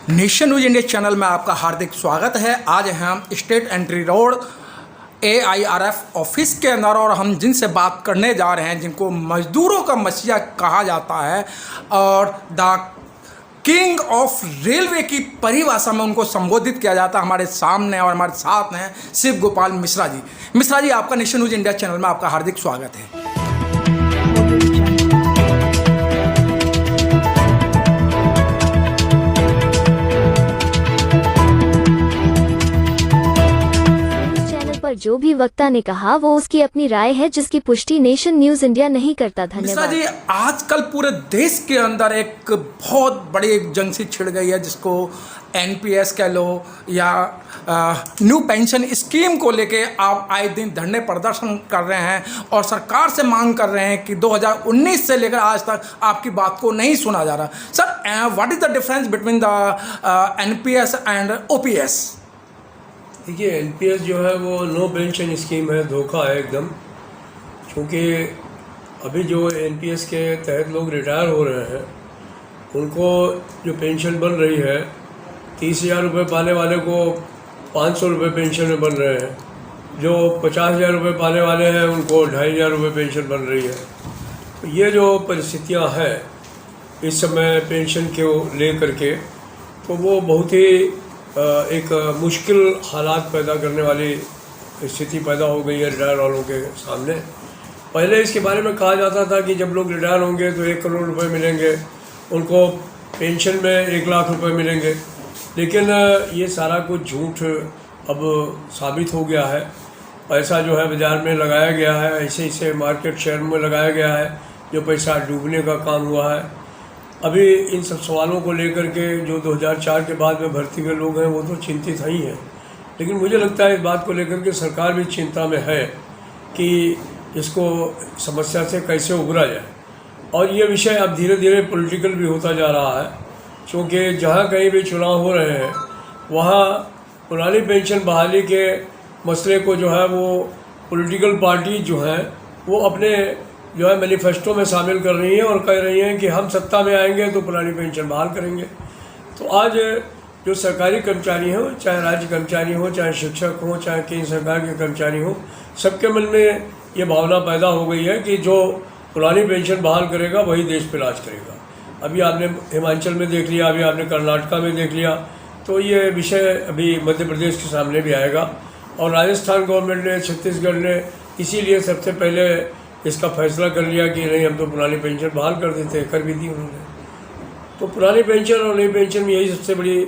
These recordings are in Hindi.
नेशन न्यूज इंडिया चैनल में आपका हार्दिक स्वागत है। आज हम state entry road AIRF office के अंदर और हम जिनसे बात करने जा रहे हैं, जिनको मजदूरों का मसीहा कहा जाता है और द किंग ऑफ रेलवे की परिभाषा में उनको संबोधित किया जाता है, हमारे सामने और हमारे साथ हैं शिव गोपाल मिश्रा जी। मिश्रा जी, आपका नेशन न्यूज इंडिया चैनल में आपका हार्दिक स्वागत है। पर जो भी वक्ता ने कहा वो उसकी अपनी राय है, जिसकी पुष्टि नेशन न्यूज इंडिया नहीं करता। मिश्रा धन्यवाद जी, आजकल पूरे देश के अंदर एक बहुत बड़ी एक जंग सी छिड़ गई है, जिसको NPS कह लो या न्यू पेंशन स्कीम को लेके आप आए दिन धरने प्रदर्शन कर रहे हैं और सरकार से मांग कर रहे हैं कि 2019 से लेकर आज तक आपकी बात को नहीं सुना जा रहा। Sir, what is the difference between the NPS and OPS? देखिए, NPS जो है वो नो पेंशन स्कीम है, धोखा है एकदम। क्योंकि अभी जो NPS के तहत लोग रिटायर हो रहे हैं, उनको जो पेंशन बन रही है 30,000 रुपये पाने वाले को 500 रुपये पेंशन में बन रहे हैं। जो 50,000 रुपये पाने वाले हैं उनको 2,500 रुपये पेंशन बन रही है। तो ये जो परिस्थितियां हैं इस समय पेंशन को ले करके, तो वो बहुत ही एक मुश्किल हालात पैदा करने वाली स्थिति पैदा हो गई है रिटायर वालों के सामने। पहले इसके बारे में कहा जाता था कि जब लोग रिटायर होंगे तो 1 करोड़ रुपए मिलेंगे, उनको पेंशन में 1 लाख रुपए मिलेंगे। लेकिन ये सारा कुछ झूठ अब साबित हो गया है। पैसा जो है बाज़ार में लगाया गया है, ऐसे ऐसे मार्केट शेयर में लगाया गया है, जो पैसा डूबने का काम हुआ है। अभी इन सब सवालों को लेकर के जो 2004 के बाद में भर्ती हुए लोग हैं वो तो चिंतित ही हैं, लेकिन मुझे लगता है इस बात को लेकर के सरकार भी चिंता में है कि इसको समस्या से कैसे उभरा जाए। और ये विषय अब धीरे धीरे पॉलिटिकल भी होता जा रहा है, क्योंकि जहाँ कहीं भी चुनाव हो रहे हैं वहाँ पुरानी पेंशन बहाली के मसले को जो है वो पॉलिटिकल पार्टी जो है वो अपने जो है मैनिफेस्टो में शामिल कर रही हैं और कह रही हैं कि हम सत्ता में आएंगे तो पुरानी पेंशन बहाल करेंगे। तो आज जो सरकारी कर्मचारी हों, चाहे राज्य कर्मचारी हों, चाहे शिक्षक हों, चाहे केंद्र सरकार के कर्मचारी हों, सबके मन में ये भावना पैदा हो गई है कि जो पुरानी पेंशन बहाल करेगा वही देश पे राज करेगा। अभी आपने हिमाचल में देख लिया, अभी आपने कर्नाटका में देख लिया, तो ये विषय अभी मध्य प्रदेश के सामने भी आएगा। और राजस्थान गवर्नमेंट ने, छत्तीसगढ़ ने इसीलिए सबसे पहले इसका फैसला कर लिया कि नहीं, हम तो पुरानी पेंशन बहाल कर देते हैं, कर भी दी उन्होंने। तो पुरानी पेंशन और नई पेंशन में यही सबसे बड़ी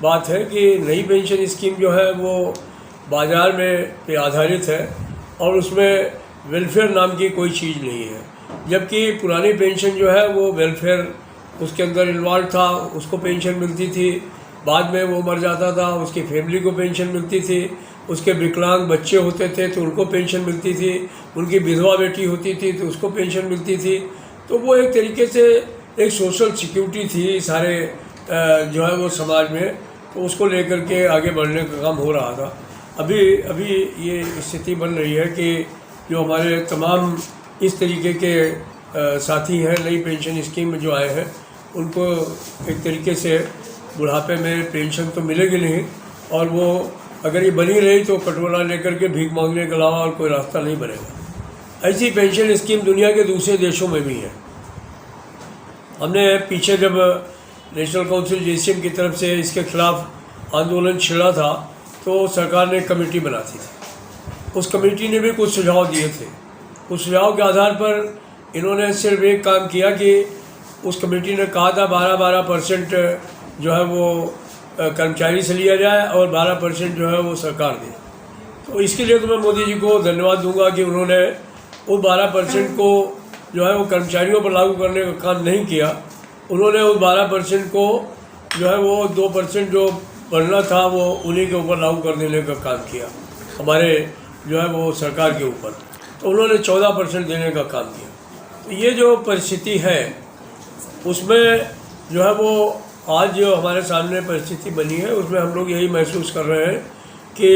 बात है कि नई पेंशन स्कीम जो है वो बाज़ार में पे आधारित है और उसमें वेलफेयर नाम की कोई चीज़ नहीं है, जबकि पुरानी पेंशन जो है वो वेलफेयर उसके अंदर इन्वॉल्व था। उसको पेंशन मिलती थी, बाद में वो मर जाता था उसकी फैमिली को पेंशन मिलती थी, उसके विकलांग बच्चे होते थे तो उनको पेंशन मिलती थी, उनकी विधवा बेटी होती थी तो उसको पेंशन मिलती थी। तो वो एक तरीके से एक सोशल सिक्योरिटी थी सारे जो है वो समाज में, तो उसको लेकर के आगे बढ़ने का काम हो रहा था। अभी ये स्थिति बन रही है कि जो हमारे तमाम इस तरीके के साथी हैं नई पेंशन स्कीम में जो आए हैं, उनको एक तरीके से बुढ़ापे में पेंशन तो मिलेगी नहीं, और वो अगर ये बनी रही तो कटोरा लेकर के भीख मांगने के अलावा और कोई रास्ता नहीं बनेगा। ऐसी पेंशन स्कीम दुनिया के दूसरे देशों में भी है। हमने पीछे जब नेशनल काउंसिल JCM की तरफ से इसके खिलाफ आंदोलन छिड़ा था तो सरकार ने एक कमेटी बनाती थी। उस कमेटी ने भी कुछ सुझाव दिए थे। उस सुझाव के आधार पर इन्होंने सिर्फ एक काम किया कि उस कमेटी ने कहा था 12% जो है वो कर्मचारी से लिया जाए और 12% जो है वो सरकार दे। तो इसके लिए तो मैं मोदी जी को धन्यवाद दूंगा कि उन्होंने वो 12% को जो है वो कर्मचारियों पर लागू करने का काम नहीं किया। उन्होंने उस 12% को जो है वो 2% जो बढ़ना था वो उन्हीं के ऊपर लागू कर देने का काम किया, हमारे जो है वो सरकार के ऊपर। तो उन्होंने 14% देने का काम किया। तो ये जो परिस्थिति है उसमें जो है वो आज जो हमारे सामने परिस्थिति बनी है उसमें हम लोग यही महसूस कर रहे हैं कि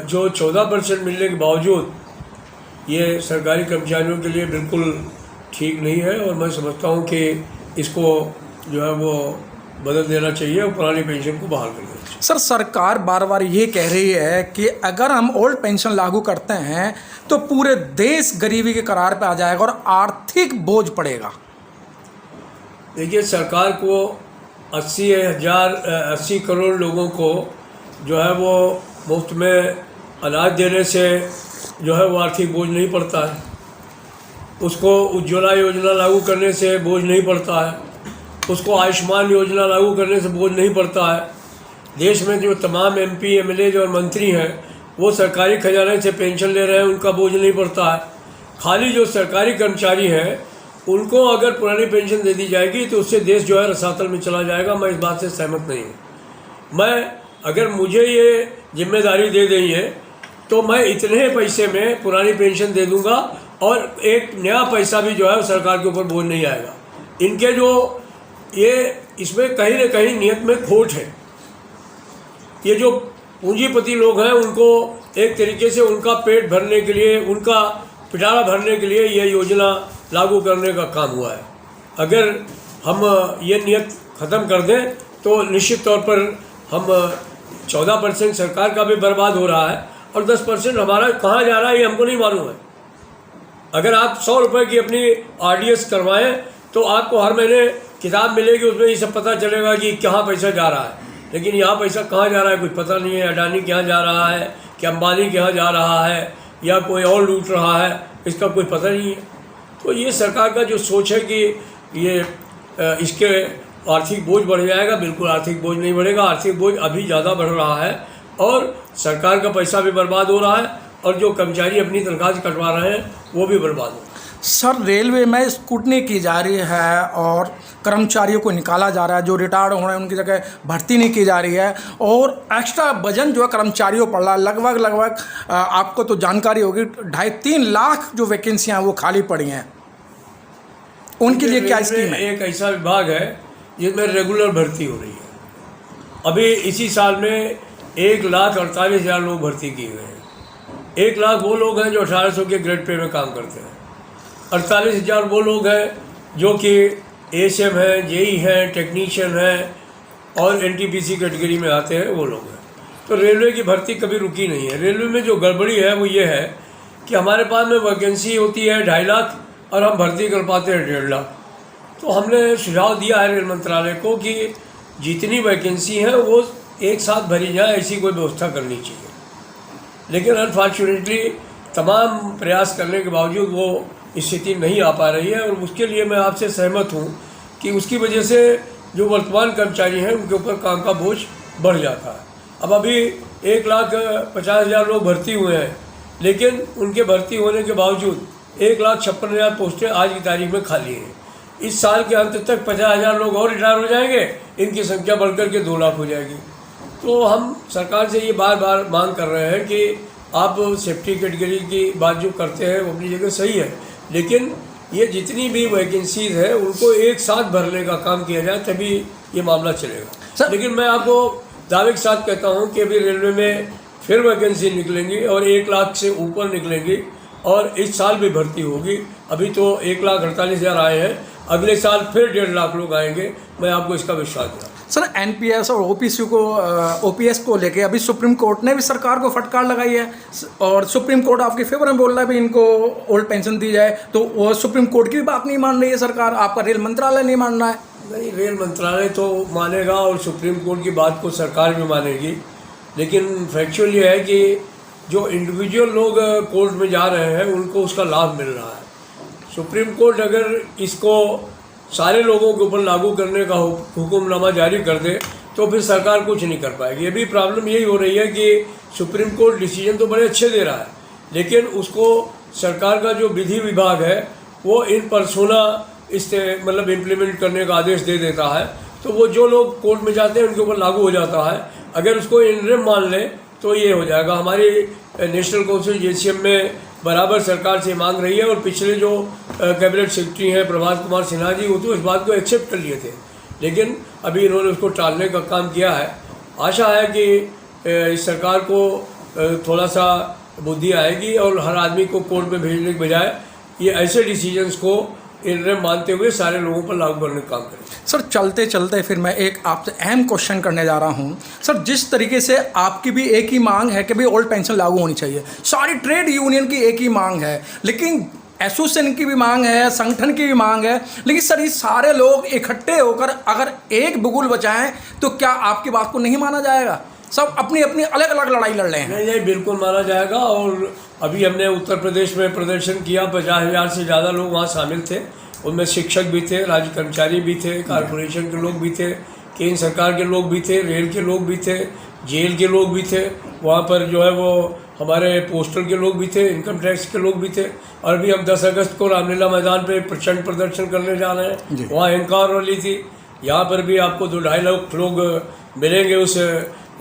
जो 14% मिलने के बावजूद ये सरकारी कर्मचारियों के लिए बिल्कुल ठीक नहीं है। और मैं समझता हूँ कि इसको जो है वो बदल देना चाहिए और पुरानी पेंशन को बहाल कर देना चाहिए। सर, सरकार बार बार ये कह रही है कि अगर हम ओल्ड पेंशन लागू करते हैं तो पूरे देश गरीबी के कगार पे आ जाएगा और आर्थिक बोझ पड़ेगा। देखिए, सरकार को 80 करोड़ लोगों को जो है वो मुफ्त में अनाज देने से जो है वो आर्थिक बोझ नहीं पड़ता है। उसको उज्ज्वला योजना लागू करने से बोझ नहीं पड़ता है। उसको आयुष्मान योजना लागू करने से बोझ नहीं पड़ता है। देश में जो तमाम MP, MLA और मंत्री हैं वो सरकारी खजाने से पेंशन ले रहे हैं, उनका बोझ नहीं पड़ता है। खाली जो सरकारी कर्मचारी हैं उनको अगर पुरानी पेंशन दे दी जाएगी तो उससे देश जो है रसातल में चला जाएगा। मैं इस बात से सहमत नहीं हूँ। अगर मुझे ये जिम्मेदारी दे दी है तो मैं इतने पैसे में पुरानी पेंशन दे दूंगा और एक नया पैसा भी जो है सरकार के ऊपर बोझ नहीं आएगा। इनके जो ये इसमें कहीं ना कहीं नियत में खोट है। ये जो पूंजीपति लोग हैं उनको एक तरीके से उनका पेट भरने के लिए, उनका पिटारा भरने के लिए ये योजना लागू करने का काम हुआ है। अगर हम ये नियत ख़त्म कर दें तो निश्चित तौर पर हम 14% सरकार का भी बर्बाद हो रहा है और 10% हमारा कहाँ जा रहा है ये हमको नहीं मालूम है। अगर आप 100 रुपये की अपनी RDS करवाएं तो आपको हर महीने किताब मिलेगी, उसमें ये सब पता चलेगा कि कहाँ पैसा जा रहा है। लेकिन यहाँ पैसा कहाँ जा रहा है कुछ पता नहीं है। अडानी के यहाँ जा रहा है कि अंबानी के यहाँ जा रहा है या कोई और लूट रहा है, इसका कोई पता नहीं है। तो ये सरकार का जो सोच है कि ये इसके आर्थिक बोझ बढ़ जाएगा, बिल्कुल आर्थिक बोझ नहीं बढ़ेगा। आर्थिक बोझ अभी ज़्यादा बढ़ रहा है और सरकार का पैसा भी बर्बाद हो रहा है और जो कर्मचारी अपनी तनख्वाह से कटवा रहे हैं वो भी बर्बाद हो रहा है। सर, रेलवे में स्कूटनी की जा रही है और कर्मचारियों को निकाला जा रहा है। जो रिटायर्ड हो रहे हैं उनकी जगह भर्ती नहीं की जा रही है और एक्स्ट्रा वजन जो है कर्मचारियों पड़ रहा है। लगभग आपको तो जानकारी होगी 2.5-3 लाख जो वैकेंसियां हैं वो खाली पड़ी हैं। उनके लिए क्या स्कीम है? एक ऐसा विभाग है जिसमें रेगुलर भर्ती हो रही है। अभी इसी साल में 1,48,000 लोग भर्ती किए गए हैं। 1 लाख वो लोग हैं जो 1800 के ग्रेड पे में काम करते हैं। 48,000 वो लोग हैं जो कि ASM हैं, JE हैं, टेक्नीशियन हैं और NTPC कैटेगरी में आते हैं, वो लोग हैं। तो रेलवे की भर्ती कभी रुकी नहीं है। रेलवे में जो गड़बड़ी है वो ये है कि हमारे पास में वैकेंसी होती है 2.5 लाख और हम भर्ती कर पाते हैं 1.5 लाख। तो हमने सुझाव दिया है रेल मंत्रालय को कि जितनी वैकेंसी है वो एक साथ भरी जाए, ऐसी कोई व्यवस्था करनी चाहिए। लेकिन अनफॉर्चुनेटली तमाम प्रयास करने के बावजूद वो स्थिति नहीं आ पा रही है और उसके लिए मैं आपसे सहमत हूँ कि उसकी वजह से जो वर्तमान कर्मचारी हैं उनके ऊपर काम का बोझ बढ़ जाता है। अब अभी 1,50,000 लोग भर्ती हुए हैं, लेकिन उनके भर्ती होने के बावजूद 1,56,000 पोस्टें आज की तारीख में खाली हैं। इस साल के अंत तक 50,000 लोग और रिटायर हो जाएंगे, इनकी संख्या बढ़कर के 2 लाख हो जाएगी। तो हम सरकार से ये बार बार मांग कर रहे हैं कि आप सेफ्टी कैटेगरी की बात जो करते हैं वो अपनी जगह सही है, लेकिन ये जितनी भी वैकेंसीज है उनको एक साथ भरने का काम किया जाए, तभी ये मामला चलेगा। लेकिन मैं आपको दावे के साथ कहता हूँ कि अभी रेलवे में फिर वैकेंसी निकलेंगी और 1 लाख से ऊपर निकलेंगी और इस साल भी भर्ती होगी। अभी तो 1,48,000 आए हैं, अगले साल फिर 1.5 लाख लोग आएंगे, मैं आपको इसका विश्वास दिलाता हूं। सर, NPS और OPS को लेके अभी सुप्रीम कोर्ट ने भी सरकार को फटकार लगाई है और सुप्रीम कोर्ट आपके फेवर में बोल रहा है भी इनको ओल्ड पेंशन दी जाए, तो वो सुप्रीम कोर्ट की भी बात नहीं मान रही है सरकार, आपका रेल मंत्रालय नहीं मान रहा है। नहीं, रेल मंत्रालय तो मानेगा और सुप्रीम कोर्ट की बात को सरकार भी मानेगी, लेकिन फैक्चुअल ये है कि जो इंडिविजुअल लोग कोर्ट में जा रहे हैं उनको उसका लाभ मिल रहा है। सुप्रीम कोर्ट अगर इसको सारे लोगों के ऊपर लागू करने का हुक्मनामा जारी कर दे तो फिर सरकार कुछ नहीं कर पाएगी। अभी प्रॉब्लम यही हो रही है कि सुप्रीम कोर्ट डिसीजन तो बड़े अच्छे दे रहा है, लेकिन उसको सरकार का जो विधि विभाग है वो इन पर्सोना मतलब इम्प्लीमेंट करने का आदेश दे देता है, तो वो जो लोग कोर्ट में जाते हैं उनके ऊपर लागू हो जाता है। अगर उसको इंटरिम मान ले तो ये हो जाएगा। हमारी नेशनल काउंसिल JCM में बराबर सरकार से मांग रही है और पिछले जो कैबिनेट सेक्रेटरी हैं प्रभात कुमार सिन्हा जी, वो तो इस बात को एक्सेप्ट कर लिए थे, लेकिन अभी इन्होंने उसको टालने का काम किया है। आशा है कि इस सरकार को थोड़ा सा बुद्धि आएगी और हर आदमी को कोर्ट में भेजने के बजाय ये ऐसे डिसीजंस को इन्हें मानते हुए सारे लोगों पर लागू करने का काम करें। सर चलते चलते फिर मैं एक आपसे अहम क्वेश्चन करने जा रहा हूं। सर जिस तरीके से आपकी भी एक ही मांग है कि भाई ओल्ड पेंशन लागू होनी चाहिए, सारी ट्रेड यूनियन की एक ही मांग है, लेकिन एसोसिएशन की भी मांग है, संगठन की भी मांग है, लेकिन सर ये सारे लोग इकट्ठे होकर अगर एक बिगुल बचाएं तो क्या आपकी बात को नहीं माना जाएगा? सब अपनी अपनी अलग अलग लड़ाई लड़ रहे हैं। नहीं, बिल्कुल माना जाएगा। और अभी हमने उत्तर प्रदेश में प्रदर्शन किया, 50,000 से ज़्यादा लोग वहाँ शामिल थे। उनमें शिक्षक भी थे, राज्य कर्मचारी भी थे, कॉरपोरेशन के लोग भी थे, केंद्र सरकार के लोग भी थे, रेल के लोग भी थे, जेल के लोग भी थे। वहाँ पर जो है वो हमारे पोस्टल के लोग भी थे, इनकम टैक्स के लोग भी थे। और अभी हम 10 अगस्त को रामलीला मैदान पे प्रचंड प्रदर्शन करने जा रहे हैं। वहाँ एनकाउंटर रैली थी, यहाँ पर भी आपको 2-2.5 लाख लोग मिलेंगे उस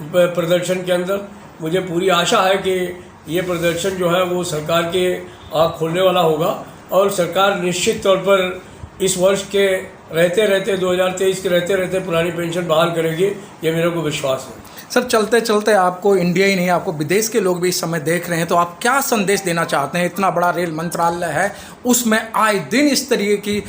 प्रदर्शन के अंदर। मुझे पूरी आशा है कि ये प्रदर्शन जो है वो सरकार के आँख खोलने वाला होगा और सरकार निश्चित तौर पर इस वर्ष के रहते 2023 के रहते पुरानी पेंशन बहाल करेगी, ये मेरे को विश्वास है। सर चलते चलते आपको इंडिया ही नहीं, आपको विदेश के लोग भी इस समय देख रहे हैं, तो आप क्या संदेश देना चाहते हैं? इतना बड़ा रेल मंत्रालय है, उसमें आए दिन इस तरीके की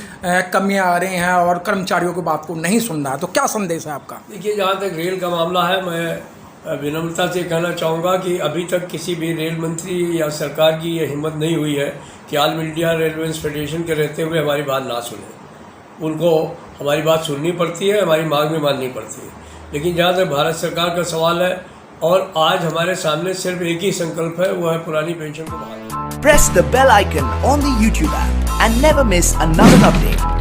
कमियां आ रही हैं और कर्मचारियों की बात को नहीं सुन रहा है, तो क्या संदेश है आपका? देखिए, जहाँ तक रेल का मामला है, मैं विनम्रता से कहना चाहूँगा कि अभी तक किसी भी रेल मंत्री या सरकार की ये हिम्मत नहीं हुई है कि ऑल इंडिया रेलवे फेडरेशन के रहते हुए हमारी बात ना सुने। उनको हमारी बात सुननी पड़ती है, हमारी मांग भी माननी पड़ती है। लेकिन जहाँ तक भारत सरकार का सवाल है, और आज हमारे सामने सिर्फ एक ही संकल्प है, वो है पुरानी पेंशन को बहाल। Press the bell icon on the YouTube app and never miss another update.